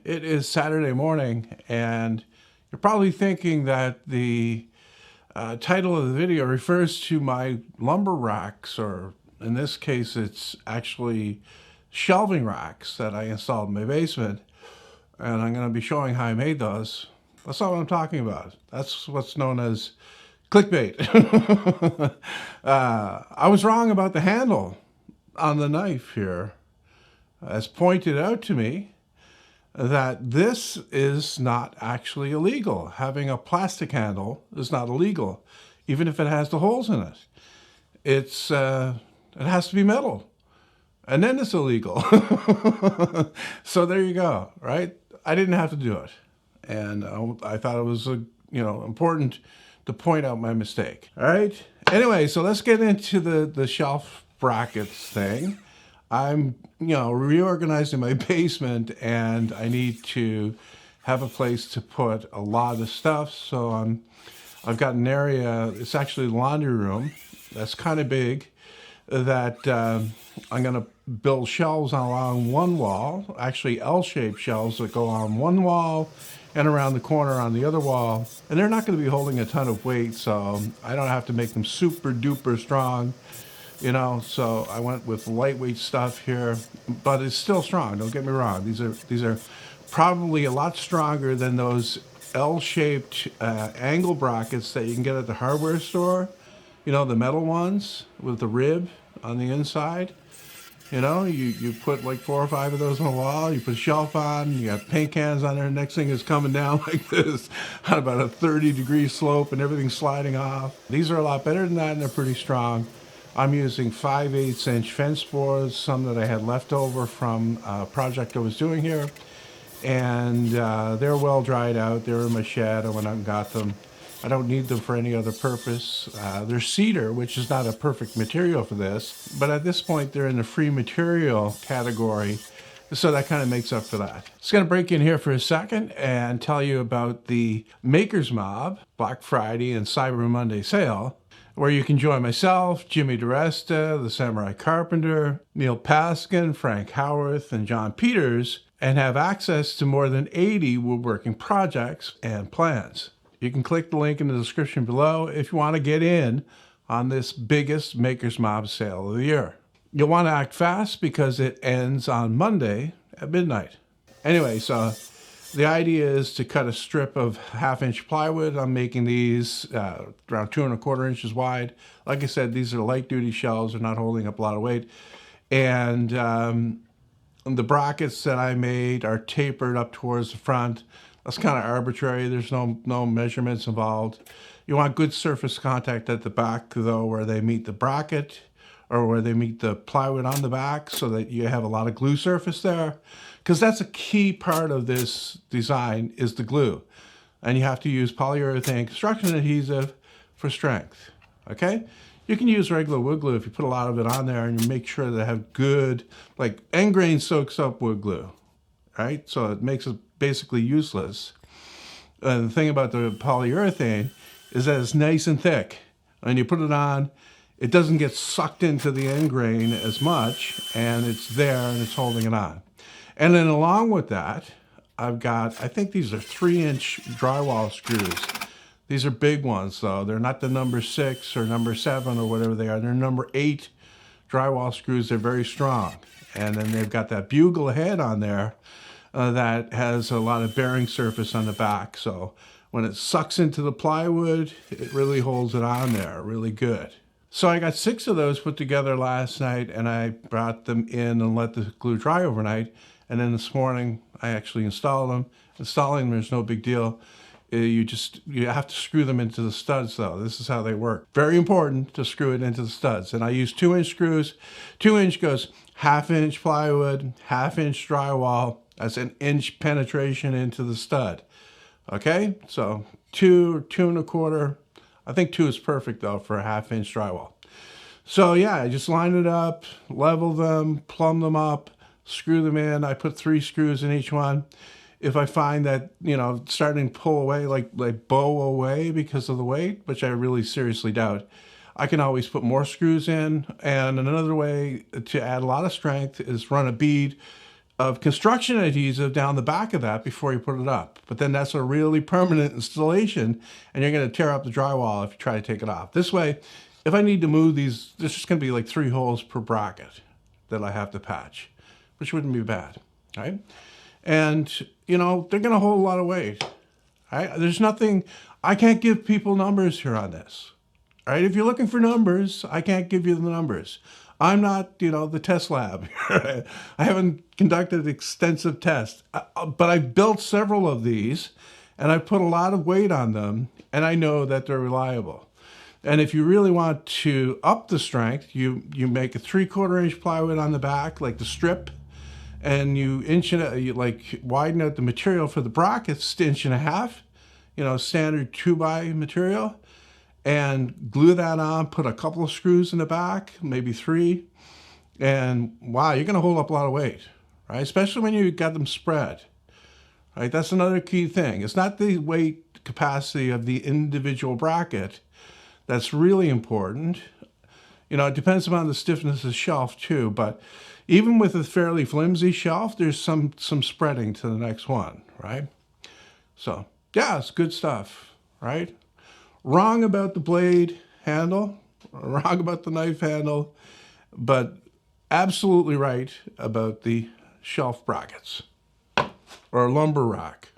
It is Saturday morning, and you're probably thinking that the title of the video refers to my lumber racks, or in this case, it's actually shelving racks that I installed in my basement, and I'm going to be showing how I made those. That's not what I'm talking about. That's what's known as clickbait. I was wrong about the handle on the knife here. As pointed out to me, that this is not actually illegal. Having a plastic handle is not illegal, even if it has the holes in it. It has to be metal, and then it's illegal. So there you go, right? I didn't have to do it, and I thought it was important to point out my mistake. All right. Anyway, so let's get into the shelf brackets thing. I'm, reorganizing my basement, and I need to have a place to put a lot of stuff. So I've got an area, it's actually the laundry room, that's kind of big, that I'm going to build shelves along one wall, actually L-shaped shelves that go on one wall and around the corner on the other wall. And they're not going to be holding a ton of weight, so I don't have to make them super duper strong. So I went with lightweight stuff here, but it's still strong. Don't get me wrong. These are probably a lot stronger than those L-shaped angle brackets that you can get at the hardware store. The metal ones with the rib on the inside. You put like 4 or 5 of those on the wall. You put a shelf on. You got paint cans on there. Next thing is coming down like this on about a 30-degree slope, and everything's sliding off. These are a lot better than that, and they're pretty strong. I'm using 5/8-inch fence boards, some that I had left over from a project I was doing here. And they're well dried out. They're in my shed. I went out and got them. I don't need them for any other purpose. They're cedar, which is not a perfect material for this. But at this point, they're in the free material category. So that kind of makes up for that. Just going to break in here for a second and tell you about the Makers Mob Black Friday and Cyber Monday sale, where you can join myself, Jimmy DiResta, the Samurai Carpenter, Neil Paskin, Frank Howarth, and John Peters, and have access to more than 80 woodworking projects and plans. You can click the link in the description below if you want to get in on this biggest Makers Mob sale of the year. You'll want to act fast because it ends on Monday at midnight. Anyway, so the idea is to cut a strip of 1/2-inch plywood. I'm making these around 2 1/4 inches wide. Like I said, these are light duty shelves. They're not holding up a lot of weight. And the brackets that I made are tapered up towards the front. That's kind of arbitrary. There's no measurements involved. You want good surface contact at the back, though, where they meet the bracket or where they meet the plywood on the back, so that you have a lot of glue surface there. Because that's a key part of this design, is the glue. And you have to use polyurethane construction adhesive for strength, okay? You can use regular wood glue if you put a lot of it on there and you make sure they have good, like end grain soaks up wood glue, right? So it makes it basically useless. The thing about the polyurethane is that it's nice and thick. When you put it on, it doesn't get sucked into the end grain as much, and it's there and it's holding it on. And then along with that, I've got, I think these are 3-inch drywall screws. These are big ones, though. They're not the number 6 or number 7 or whatever they are. They're number 8 drywall screws. They're very strong. And then they've got that bugle head on there that has a lot of bearing surface on the back. So when it sucks into the plywood, it really holds it on there really good. So I got 6 of those put together last night, and I brought them in and let the glue dry overnight. And then this morning, I actually installed them. Installing them is no big deal. You have to screw them into the studs, though. This is how they work. Very important to screw it into the studs. And I use 2-inch screws. 2-inch goes 1/2-inch plywood, 1/2-inch drywall. That's an inch penetration into the stud. Okay, so 2 1/4. I think 2 is perfect, though, for a 1/2-inch drywall. So yeah, I just line it up, level them, plumb them up, screw them in. I put 3 screws in each one. If I find that, starting to pull away, like bow away because of the weight, which I really seriously doubt, I can always put more screws in. And another way to add a lot of strength is run a bead of construction adhesive down the back of that before you put it up. But then that's a really permanent installation, and you're going to tear up the drywall if you try to take it off. This way, if I need to move these, there's just going to be like 3 holes per bracket that I have to patch, which wouldn't be bad, right? And, you know, they're going to hold a lot of weight, right? There's nothing, I can't give people numbers here on this, right? If you're looking for numbers, I can't give you the numbers. I'm not, you know, the test lab. I haven't conducted extensive tests, but I've built several of these, and I've put a lot of weight on them, and I know that they're reliable. And if you really want to up the strength, you make a 3/4 inch plywood on the back, like the strip, and you widen out the material for the brackets to 1.5 inches, you know, standard 2x material, and glue that on, put a couple of screws in the back, maybe 3, and wow, you're going to hold up a lot of weight, right? Especially when you got them spread, right? That's another key thing. It's not the weight capacity of the individual bracket that's really important. You know, it depends upon the stiffness of the shelf too, but even with a fairly flimsy shelf, there's some spreading to the next one, right? So yeah, it's good stuff, right? Wrong about the blade handle, wrong about the knife handle, but absolutely right about the shelf brackets or lumber rack.